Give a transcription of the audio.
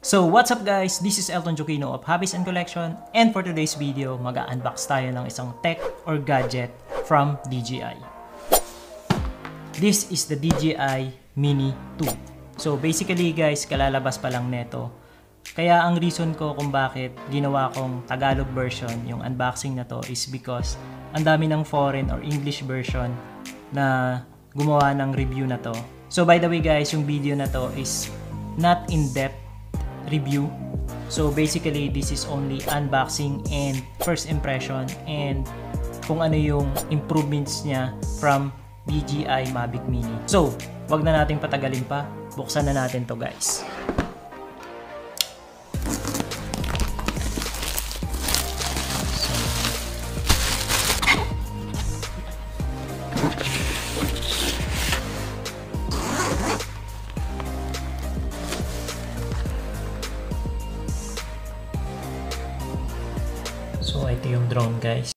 So what's up guys, this is Elton Jokino of Hobbies and Collection, and for today's video, mag-unbox tayo ng isang tech or gadget from DJI. This is the DJI Mini 2. So basically guys, kalalabas pa lang neto. Kaya ang reason ko kung bakit ginawa kong Tagalog version yung unboxing na to is because ang dami ng foreign or English version na gumawa ng review na to. So by the way guys, yung video na to is not in-depth review. So basically, this is only unboxing and first impression and kung ano yung improvements niya from DJI Mavic Mini. So, wag na nating patagalin pa. Buksan na natin to guys. So ito yung drone guys.